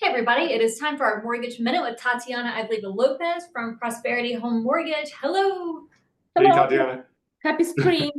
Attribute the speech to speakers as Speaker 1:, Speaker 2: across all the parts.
Speaker 1: Hey everybody, it is time for our Mortgage Minute with Tatiana Ivleva-Lopez from Prosperity Home Mortgage. Hello.
Speaker 2: Hey,
Speaker 3: Hello,
Speaker 2: Tatiana.
Speaker 3: happy spring.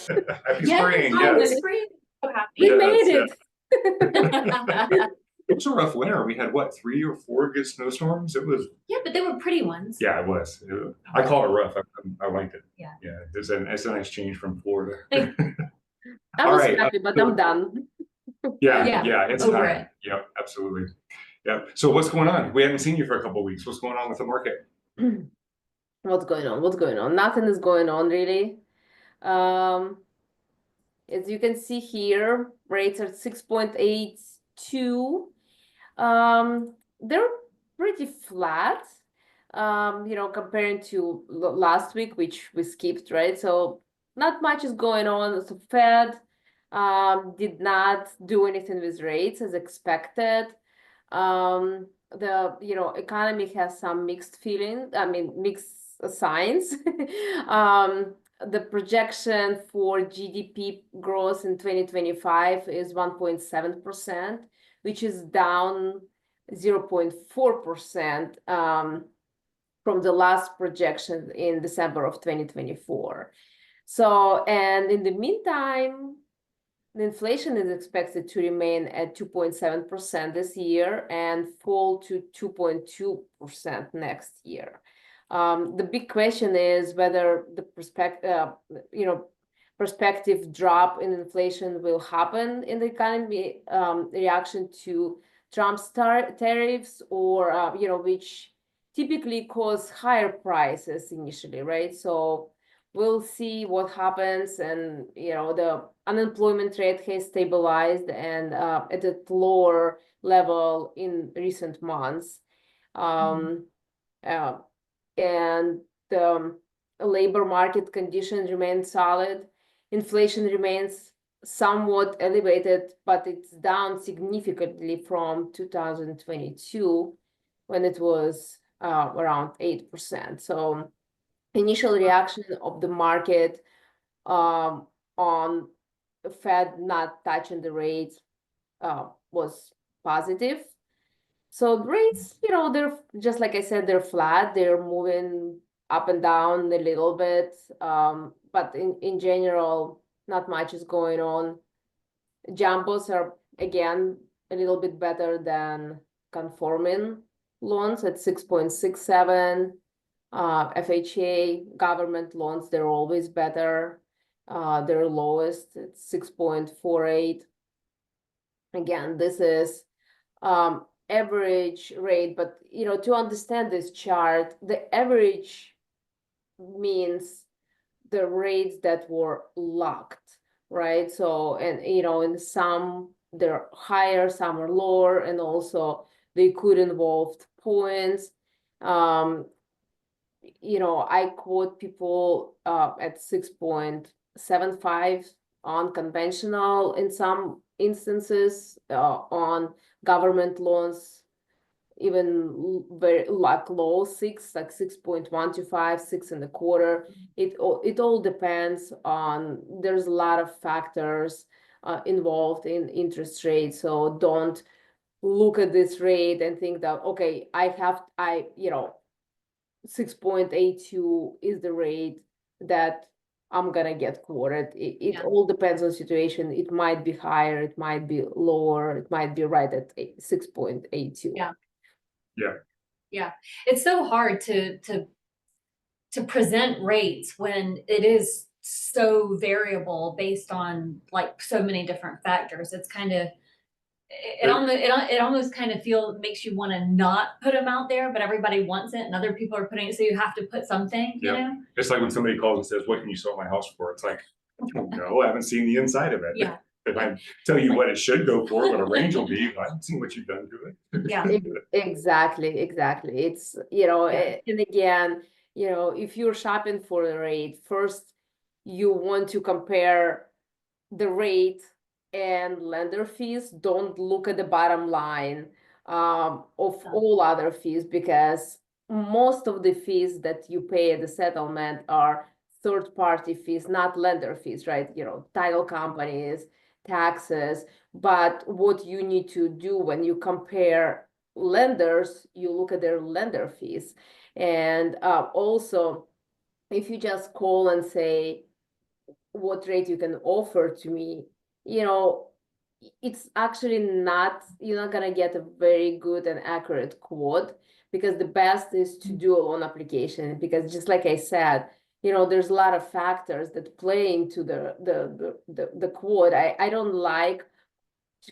Speaker 2: Happy
Speaker 1: Yes,
Speaker 2: spring,
Speaker 1: happy
Speaker 2: yes.
Speaker 3: Finally,
Speaker 1: spring. So
Speaker 3: we
Speaker 1: happy.
Speaker 2: Yes,
Speaker 3: made
Speaker 2: yeah.
Speaker 3: it.
Speaker 2: It was a rough winter. We had, what, 3 or 4 good snowstorms? It was,
Speaker 1: Yeah, but they were pretty ones.
Speaker 2: yeah, it was. I call it rough. I liked it.
Speaker 1: Yeah.
Speaker 2: Yeah, it's a nice change from Florida.
Speaker 3: I
Speaker 2: All
Speaker 3: was
Speaker 2: right.
Speaker 3: happy, but I'm done.
Speaker 1: Yeah,
Speaker 2: It's
Speaker 1: over
Speaker 2: time.
Speaker 1: it.
Speaker 2: Yep, absolutely. Yep. So what's going on? We haven't seen you for a couple of weeks. What's going on with the market?
Speaker 3: What's going on? What's going on? Nothing is going on really. Um, as you can see here, rates are 6.82. They're pretty flat. Comparing to last week, which we skipped, right? So not much is going on. So Fed did not do anything with rates as expected. The economy has some mixed mixed signs. The projection for GDP growth in 2025 is 1.7%, which is down 0.4% from the last projection in December of 2024. So, and in the meantime, the inflation is expected to remain at 2.7% this year and fall to 2.2% next year. The big question is whether the prospective drop in inflation will happen in the economy reaction to Trump's tariffs, or which typically cause higher prices initially, right? So we'll see what happens, and the unemployment rate has stabilized and at a lower level in recent months. Um, uh, and the labor market conditions remain solid. Inflation remains somewhat elevated, but it's down significantly from 2022 when it was around 8%. So initial reaction of the market on Fed not touching the rates was positive. So the rates, they're just like I said, they're flat. They're moving up and down a little bit, but in general, not much is going on. Jumbos are again a little bit better than conforming loans at 6.67. FHA government loans, they're always better. They're lowest at 6.48. Again, this is average rate, but to understand this chart, the average means the rates that were locked, right? So, and in some they're higher, some are lower, and also they could involve points. I quote people at 6.75 on conventional in some instances, on government loans, even very like low six, like 6.125, 6.25. It all depends on, there's a lot of factors involved in interest rates. So don't look at this rate and think that, okay, 6.82 is the rate that I'm gonna get quoted. It all depends on the situation. It might be higher, it might be lower, it might be right at 6.82.
Speaker 1: Yeah.
Speaker 2: Yeah.
Speaker 1: Yeah. It's so hard to present rates when it is so variable based on like so many different factors. It's kind of it almost kind of makes you want to not put them out there, but everybody wants it and other people are putting it, so you have to put something,
Speaker 2: It's like when somebody calls and says, "What can you sell my house for?" It's like, I don't know. I haven't seen the inside of it.
Speaker 1: Yeah.
Speaker 2: If I tell you what it should go for, what a range will be, I haven't seen what you've done to it.
Speaker 1: Yeah.
Speaker 3: Exactly. It's, and again, if you're shopping for the rate, first you want to compare the rate and lender fees. Don't look at the bottom line of all other fees, because most of the fees that you pay at the settlement are third-party fees, not lender fees, right? Title companies, taxes. But what you need to do when you compare lenders, you look at their lender fees. And also, if you just call and say what rate you can offer to me, it's actually not, you're not gonna get a very good and accurate quote, because the best is to do a loan application, because just like I said, there's a lot of factors that play into the quote. I don't like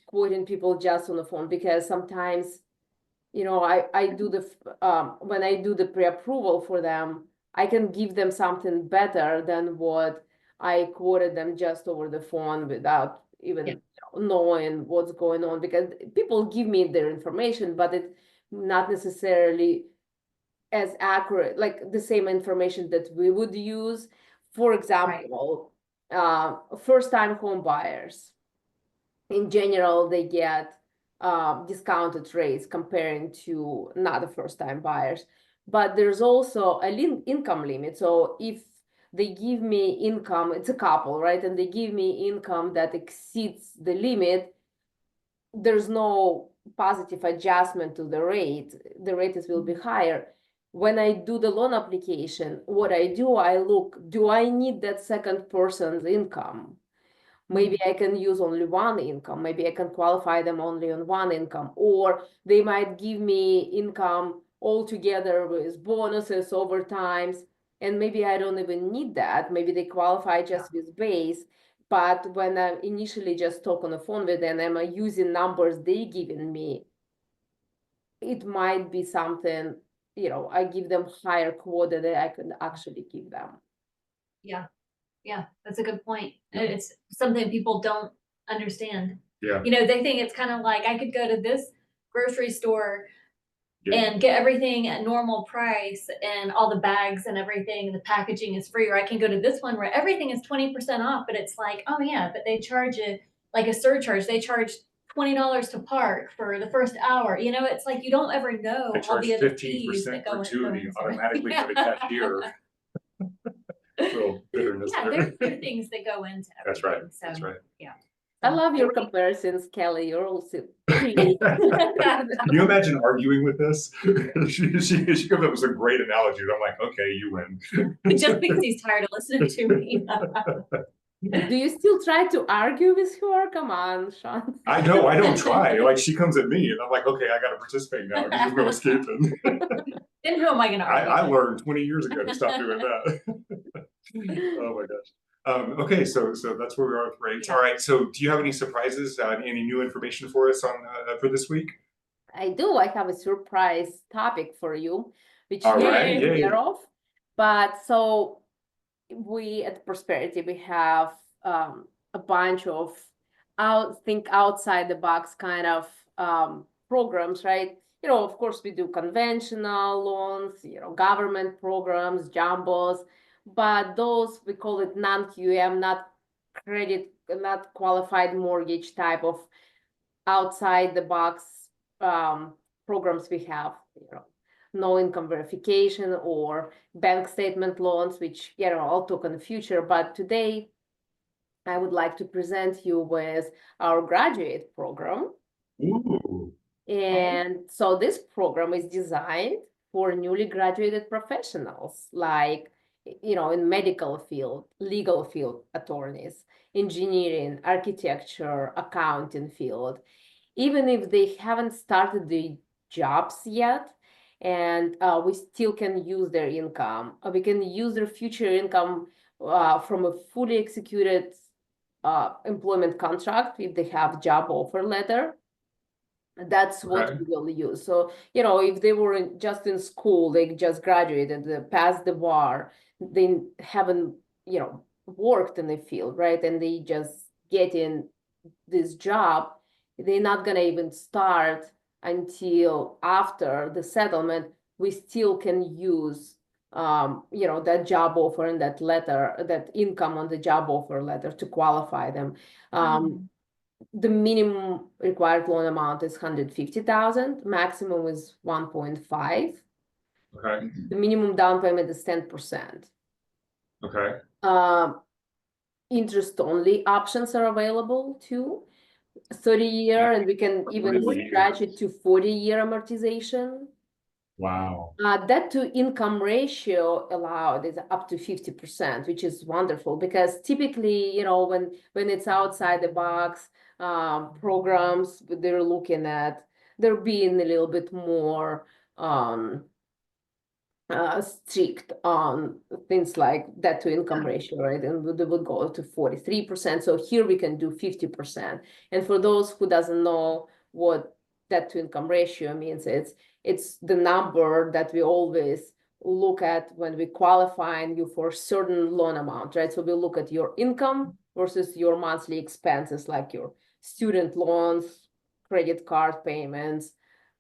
Speaker 3: quoting people just on the phone, because sometimes, I do when I do the pre-approval for them, I can give them something better than what I quoted them just over the phone without even knowing what's going on, because people give me their information, but it's not necessarily as accurate, like the same information that we would use. For example, first-time home buyers, in general, they get discounted rates comparing to not the first-time buyers. But there's also a income limit. So if they give me income, it's a couple, right? And they give me income that exceeds the limit, there's no positive adjustment to the rate. The rate will be higher. When I do the loan application, what I do, I look, do I need that second person's income? Maybe I can use only one income. Maybe I can qualify them only on one income, or they might give me income altogether with bonuses, overtimes, and maybe I don't even need that. Maybe they qualify just with base. But when I initially just talk on the phone with them, I'm using numbers they given me, it might be something, I give them higher quota that I can actually give them.
Speaker 1: Yeah. Yeah, that's a good point. It's something people don't understand.
Speaker 2: Yeah.
Speaker 1: They think it's kind of like I could go to this grocery store and get everything at normal price and all the bags and everything, the packaging is free, or I can go to this one where everything is 20% off, but it's like, oh yeah, but they charge like a surcharge. They charge $20 to park for the first hour. It's like you don't ever know
Speaker 2: They
Speaker 1: all
Speaker 2: charge
Speaker 1: the other
Speaker 2: 15%
Speaker 1: fees that go
Speaker 2: gratuity
Speaker 1: into
Speaker 2: automatically
Speaker 1: it.
Speaker 2: for the cashier. Little bitterness
Speaker 1: Yeah,
Speaker 2: there.
Speaker 1: there are things that go into everything.
Speaker 2: That's right.
Speaker 1: So,
Speaker 2: That's right.
Speaker 1: yeah.
Speaker 3: I love your comparisons, Kelly. You're also
Speaker 2: Can you imagine arguing with this? she comes up with some great analogies. I'm like, okay, you win.
Speaker 1: Just because he's tired of listening to me.
Speaker 3: Do you still try to argue with her? Come on, Sean.
Speaker 2: I know, I don't try. Like, she comes at me and I'm like, okay, I got to participate now. There's no escaping.
Speaker 1: Then who am I going to argue?
Speaker 2: I learned 20 years ago to stop doing that. Oh my gosh. Okay, so that's where we are with rates.
Speaker 1: Yeah.
Speaker 2: All right. So, do you have any surprises? Any new information for us on for this week?
Speaker 3: I do. I have a surprise topic for you, which
Speaker 2: All
Speaker 3: you're
Speaker 2: right,
Speaker 3: not
Speaker 2: yay.
Speaker 3: aware of. But so we at Prosperity, we have a bunch of think outside the box kind of programs, right? Of course, we do conventional loans, government programs, jumbos, but those, we call it non-QM, not credit, not qualified mortgage type of outside the box programs we have, no income verification or bank statement loans, which, I'll talk in the future. But today, I would like to present you with our graduate program.
Speaker 2: Ooh.
Speaker 3: And so this program is designed for newly graduated professionals, like, in medical field, legal field attorneys, engineering, architecture, accounting field, even if they haven't started the jobs yet, and we still can use their income. We can use their future income from a fully executed employment contract if they have job offer letter. That's what we will use. So, if they were just in school, they just graduated, they passed the bar, they haven't, worked in the field, right? And they just get in this job, they're not gonna even start until after the settlement. We still can use that job offer and that letter, that income on the job offer letter to qualify them. The minimum required loan amount is 150,000, maximum is 1.5.
Speaker 2: Okay.
Speaker 3: The minimum down payment is 10%.
Speaker 2: Okay.
Speaker 3: interest-only options are available too. 30-year, and we can even
Speaker 2: Really?
Speaker 3: stretch it to 40-year amortization.
Speaker 2: Wow.
Speaker 3: Debt to income ratio allowed is up to 50%, which is wonderful because typically, you know, when it's outside the box programs, they're looking at, they're being a little bit more strict on things like debt to income ratio, right? And they would go to 43%. So here we can do 50%. And for those who doesn't know what debt to income ratio means, it's the number that we always look at when we qualifying you for certain loan amount, right? So we look at your income versus your monthly expenses, like your student loans, credit card payments,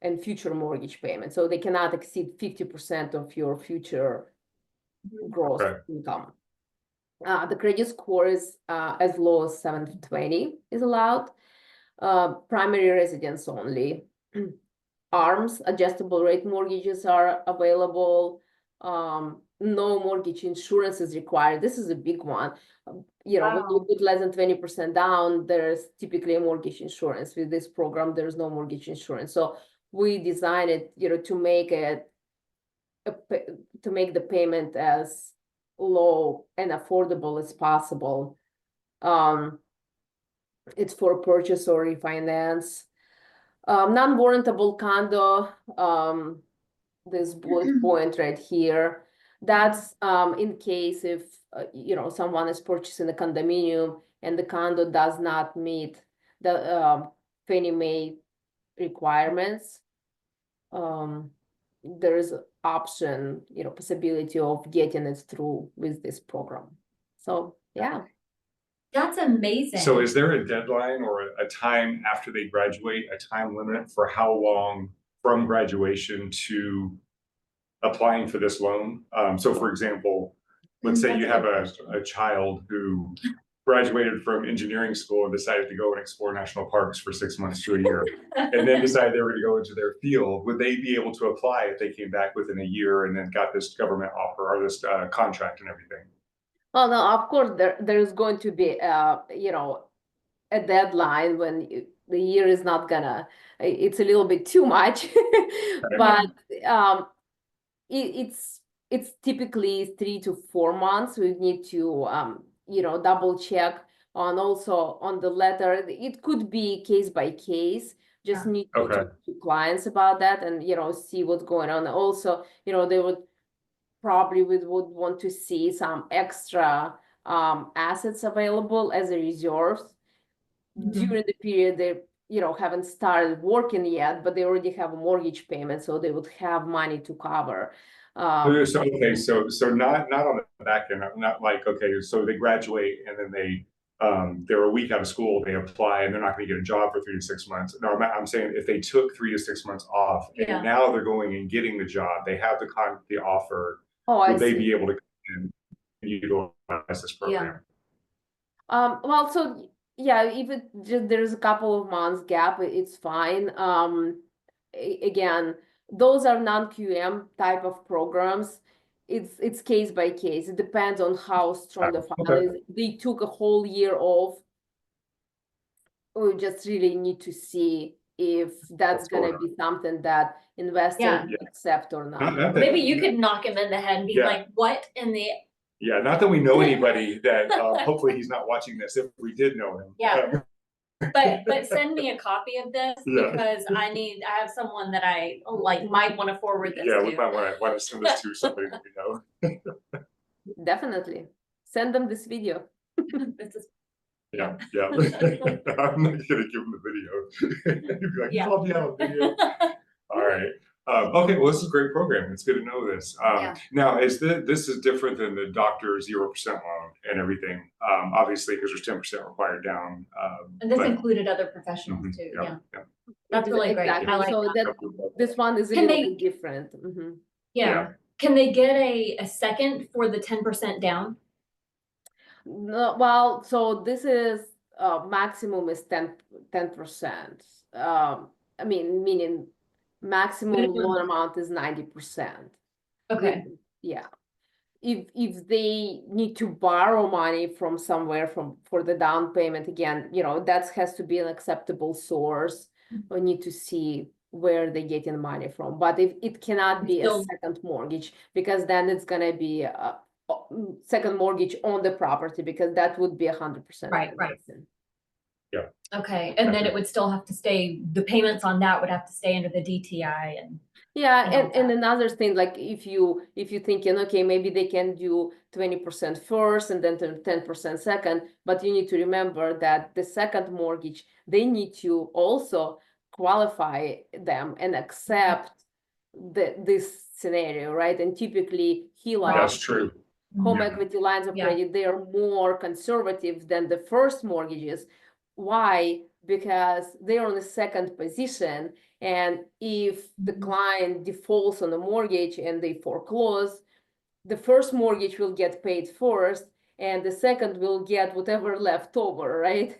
Speaker 3: and future mortgage payments. So they cannot exceed 50% of your future gross
Speaker 2: Okay.
Speaker 3: income. The credit score is as low as 720 is allowed. Primary residence only. ARMs, adjustable rate mortgages are available. No mortgage insurance is required. This is a big one. You know, when you
Speaker 1: Wow.
Speaker 3: put less than 20% down, there's typically a mortgage insurance. With this program, there's no mortgage insurance. So we designed it, you know, to make it to make the payment as low and affordable as possible. It's for purchase or refinance. Non-warrantable condo, this bullet point right here, that's in case if you know, someone is purchasing a condominium and the condo does not meet the Fannie Mae requirements. There is option, you know, possibility of getting it through with this program. So yeah.
Speaker 1: That's amazing.
Speaker 2: So is there a deadline or a time after they graduate, a time limit for how long from graduation to applying for this loan? So for example, let's say you have a child who graduated from engineering school and decided to go and explore national parks for 6 months to a year, and then decided they were going to go into their field. Would they be able to apply if they came back within a year and then got this government offer or this contract and everything?
Speaker 3: Well, no, of course there's going to be you know, a deadline when the year is not gonna, it's a little bit too much, but it's typically 3 to 4 months. We need to you know, double check on also on the letter. It could be case by case. Just need to talk to clients about that and, you know, see what's going on. Also, you know, they would probably would want to see some extra assets available as a reserves during the period they, you know, haven't started working yet, but they already have a mortgage payment, so they would have money to cover.
Speaker 2: So okay, so not on the back end, not like, okay, so they graduate and then they're a week out of school, they apply and they're not going to get a job for 3 to 6 months. No, I'm saying if they took 3 to 6 months off and now they're going and getting the job, they have the offer. Would they be able to come in and utilize this program?
Speaker 3: Well, so yeah, if there's a couple of months gap, it's fine. Again, those are non-QM type of programs. It's case by case. It depends on how strong the file is. They took a whole year off. We just really need to see if that's gonna be something that investors accept or not.
Speaker 1: Maybe you could knock him in the head and be like, what in the...
Speaker 2: Yeah, not that we know anybody that, hopefully he's not watching this if we did know him.
Speaker 1: Yeah. But send me a copy of this because I have someone that I like might want to forward this to.
Speaker 2: Yeah, we might want to send this to somebody that we know.
Speaker 3: Definitely. Send them this video.
Speaker 1: This is...
Speaker 2: Yeah. I'm not gonna give him the video. He'd be like, "I'll be out video." All right. Okay, well, this is a great program. It's good to know this. Now, this is different than the doctor 0% loan and everything, obviously, because there's 10% required down.
Speaker 1: And this included other professionals too. Yeah. That's really great.
Speaker 3: Exactly.
Speaker 1: I like
Speaker 3: so that this one is a little bit different.
Speaker 1: Yeah. Can they get a second for the 10% down?
Speaker 3: No, well, so this is maximum is 10%. I mean, meaning maximum loan amount is 90%.
Speaker 1: Okay.
Speaker 3: Yeah. if they need to borrow money from somewhere for the down payment, again, you know, that has to be an acceptable source. We need to see where they're getting money from. But if it cannot be a
Speaker 1: Still-
Speaker 3: second mortgage, because then it's gonna be a second mortgage on the property, because that would be 100%.
Speaker 1: Right.
Speaker 3: financing.
Speaker 1: Okay, and then it would still have to stay, the payments on that would have to stay under the DTI and.
Speaker 3: Yeah,
Speaker 1: and all
Speaker 3: and
Speaker 1: that.
Speaker 3: another thing, like if you thinking, okay, maybe they can do 20% first and then 10% second, but you need to remember that the second mortgage, they need to also qualify them and accept this scenario, right? And typically
Speaker 2: That's
Speaker 3: HELOC,
Speaker 2: true.
Speaker 3: home
Speaker 2: Yeah.
Speaker 3: equity lines of
Speaker 1: Yeah.
Speaker 3: credit, they are more conservative than the first mortgages. Why? Because they're on the second position, and if the
Speaker 1: Mhm.
Speaker 3: client defaults on the mortgage and they foreclose, the first mortgage will get paid first, and the second will get whatever left over, right?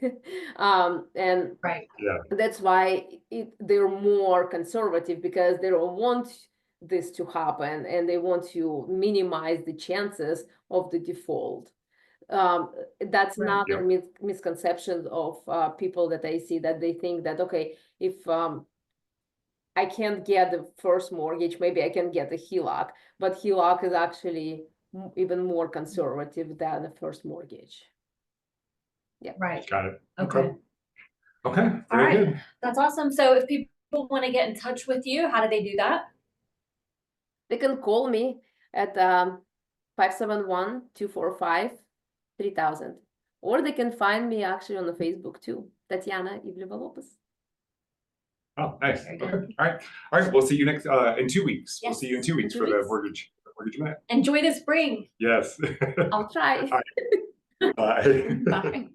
Speaker 3: And
Speaker 1: Right,
Speaker 3: that's why they're more conservative, because they don't want this to happen and they want to minimize the chances of the default. That's
Speaker 1: Right.
Speaker 3: another misconception of people that I see, that they think that, okay, if I can't get the first mortgage, maybe I can get a HELOC, but HELOC is actually even more conservative than the first mortgage.
Speaker 1: right,
Speaker 2: Got it.
Speaker 1: okay.
Speaker 2: Okay,
Speaker 1: All
Speaker 2: very
Speaker 1: right,
Speaker 2: good.
Speaker 1: that's awesome. So if people want to get in touch with you, how do they do that?
Speaker 3: They can call me at 571-245-3000, or they can find me actually on the Facebook too, Tatiana Ivleva-Lopez.
Speaker 2: Oh, nice.
Speaker 1: Very
Speaker 2: Okay.
Speaker 1: good.
Speaker 2: All right. We'll see you next in 2 weeks. We'll
Speaker 1: Yes,
Speaker 2: see you in 2 weeks
Speaker 3: 2
Speaker 2: for the
Speaker 3: weeks.
Speaker 2: mortgage minute.
Speaker 1: Enjoy the spring.
Speaker 2: Yes.
Speaker 3: I'll try.
Speaker 2: Bye.
Speaker 1: Bye.